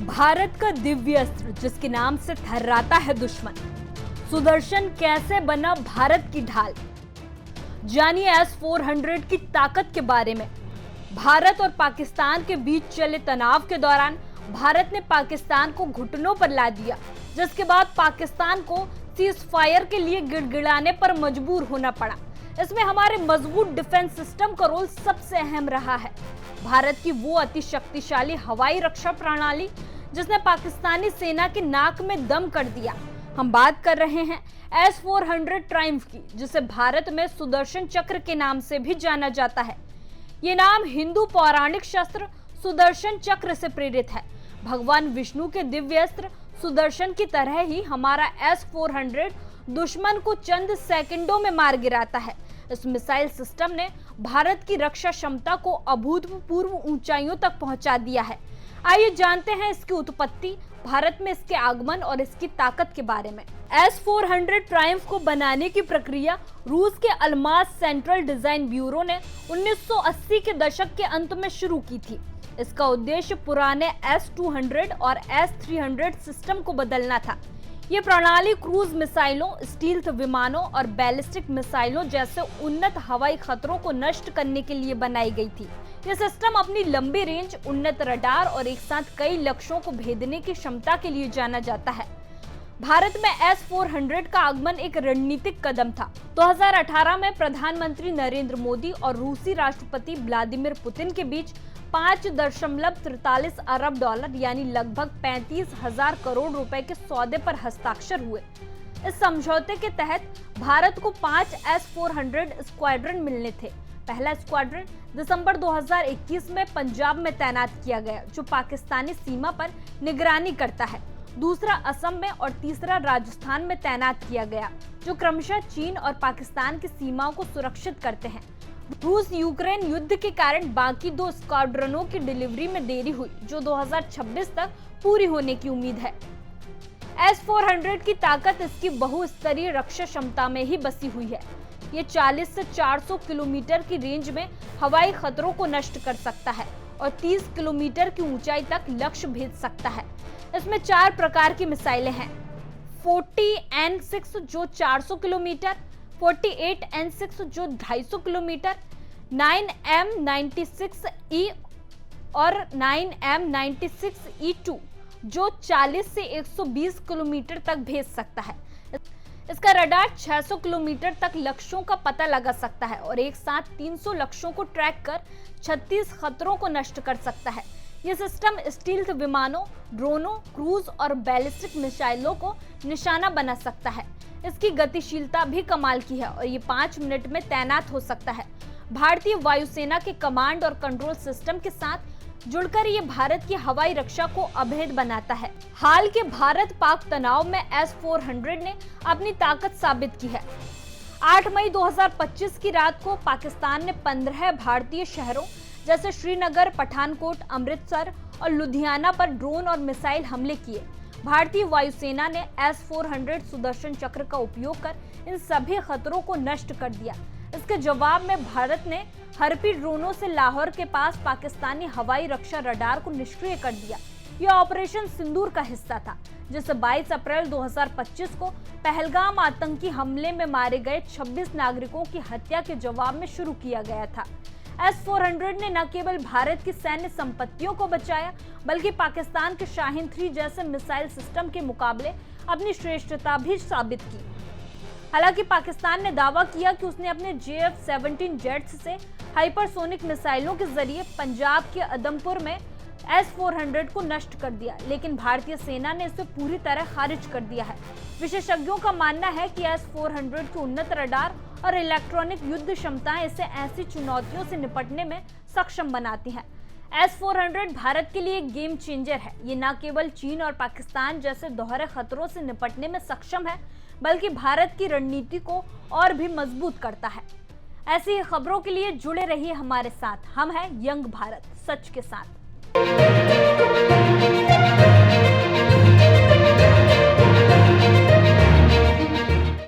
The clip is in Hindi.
भारत का दिव्य अस्त्र जिसके नाम से थर्राता है दुश्मन, सुदर्शन कैसे बना भारत की ढाल। जानिए S-400 की ताकत के बारे में। भारत और पाकिस्तान के बीच चले तनाव के दौरान भारत ने पाकिस्तान को घुटनों पर ला दिया, जिसके बाद पाकिस्तान को सीज फायर के लिए गिड़गिड़ाने पर मजबूर होना पड़ा। इसमें हमारे मजबूत डिफेंस सिस्टम का रोल सबसे अहम रहा है। भारत की वो अति शक्तिशाली हवाई रक्षा प्रणाली जिसने पाकिस्तानी सेना की नाक में दम कर दिया। हम बात कर रहे हैं S-400 ट्रायम्फ की, जिसे भारत में सुदर्शन चक्र के नाम से भी जाना जाता है। ये नाम हिंदू पौराणिक शस्त्र सुदर्शन चक्र से प्रेरित है। भगवान विष्णु के दिव्य अस्त्र सुदर्शन की तरह ही हमारा S-400 दुश्मन को चंद सेकंडों में मार गिराता है। इस मिसाइल सिस्टम ने भारत की रक्षा क्षमता को अभूतपूर्व ऊंचाइयों तक पहुंचा दिया है। आइए जानते हैं इसकी उत्पत्ति, भारत में इसके आगमन और इसकी ताकत के बारे में। S-400 ट्रायम्फ को बनाने की प्रक्रिया रूस के अल्मास सेंट्रल डिजाइन ब्यूरो ने 1980 के दशक के अंत में शुरू की थी। इसका उद्देश्य पुराने S-200 और S-300 सिस्टम को बदलना था। ये प्रणाली क्रूज मिसाइलों, स्टील्थ विमानों और बैलिस्टिक मिसाइलों जैसे उन्नत हवाई खतरों को नष्ट करने के लिए बनाई गई थी। ये सिस्टम अपनी लंबी रेंज, उन्नत रडार और एक साथ कई लक्ष्यों को भेदने की क्षमता के लिए जाना जाता है। भारत में S-400 का आगमन एक रणनीतिक कदम था। 2018 में प्रधानमंत्री नरेंद्र मोदी और रूसी राष्ट्रपति व्लादिमीर पुतिन के बीच 5.43 अरब डॉलर यानी लगभग 35,000 करोड़ रुपए के सौदे पर हस्ताक्षर हुए। इस समझौते के तहत भारत को 5 S-400 स्क्वाड्रन मिलने थे। पहला स्क्वाड्रन दिसंबर 2021 में पंजाब में तैनात किया गया, जो पाकिस्तानी सीमा पर निगरानी करता है। दूसरा असम में और तीसरा राजस्थान में तैनात किया गया, जो क्रमशः चीन और पाकिस्तान की सीमाओं को सुरक्षित करते हैं। रूस यूक्रेन युद्ध के कारण बाकी 2 स्क्वाड्रनों की डिलीवरी में देरी हुई, जो 2026 तक पूरी होने की उम्मीद है। S-400 की ताकत इसकी बहुस्तरीय रक्षा क्षमता में ही बसी हुई है। ये 40 से 400 किलोमीटर की रेंज में हवाई खतरों को नष्ट कर सकता है और 30 किलोमीटर की ऊंचाई तक लक्ष्य भेज सकता है। इसमें 4 प्रकार की मिसाइलें हैं। 40N6 जो 400 किलोमीटर, 48N6 जो 250 किलोमीटर, 9M96E और 9M96E2 जो 40 से 120 किलोमीटर तक भेज सकता है। इसका रडार 600 किलोमीटर तक लक्ष्यों का पता लगा सकता है और एक साथ 300 लक्ष्यों को ट्रैक कर 36 खतरों को नष्ट कर सकता है। यह सिस्टम स्टील्थ विमानों, ड्रोनों, क्रूज और बैलिस्टिक मिसाइलों को निशाना बना सकता है। इसकी गतिशीलता भी कमाल की है और ये 5 मिनट में तैनात हो सकता है। भारतीय वायुसेना के कमांड और कंट्रोल सिस्टम के साथ जुड़कर ये भारत की हवाई रक्षा को अभेद बनाता है। हाल के भारत पाक तनाव में S-400 ने अपनी ताकत साबित की है। 8 मई 2025 की रात को पाकिस्तान ने 15 भारतीय शहरों जैसे श्रीनगर, पठानकोट, अमृतसर और लुधियाना पर ड्रोन और मिसाइल हमले किए। भारतीय वायुसेना ने S-400 सुदर्शन चक्र का उपयोग कर इन सभी खतरों को नष्ट कर दिया। इसके जवाब में भारत ने हरपी ड्रोनों से लाहौर के पास पाकिस्तानी हवाई रक्षा रडार को निष्क्रिय कर दिया। यह ऑपरेशन सिंदूर का हिस्सा था, जिसे 22 अप्रैल 2025 को पहलगाम आतंकी हमले में मारे गए 26 नागरिकों की हत्या के जवाब में शुरू किया गया था। S-400 ने न केवल भारत की सैन्य संपत्तियों को बचाया, बल्कि पाकिस्तान के शाहीन 3 जैसे मिसाइल सिस्टम के मुकाबले अपनी श्रेष्ठता भी साबित की। हालांकि पाकिस्तान ने दावा किया कि उसने अपने JF-17 जेट्स से हाइपरसोनिक मिसाइलों के जरिए पंजाब के उधमपुर में S-400 को नष्ट कर दिया, लेकिन भारतीय सेना ने इसे पूरी तरह खारिज कर दिया है। विशेषज्ञों का मानना है कि S-400 की उन्नत रडार और इलेक्ट्रॉनिक युद्ध क्षमताएं इसे ऐसी चुनौतियों से निपटने में सक्षम बनाती हैं। S-400 भारत के लिए एक गेम चेंजर है। ये न केवल चीन और पाकिस्तान जैसे दोहरे खतरों से निपटने में सक्षम है, बल्कि भारत की रणनीति को और भी मजबूत करता है। ऐसी ही खबरों के लिए जुड़े रहिए हमारे साथ। हम हैं यंग भारत, सच के साथ।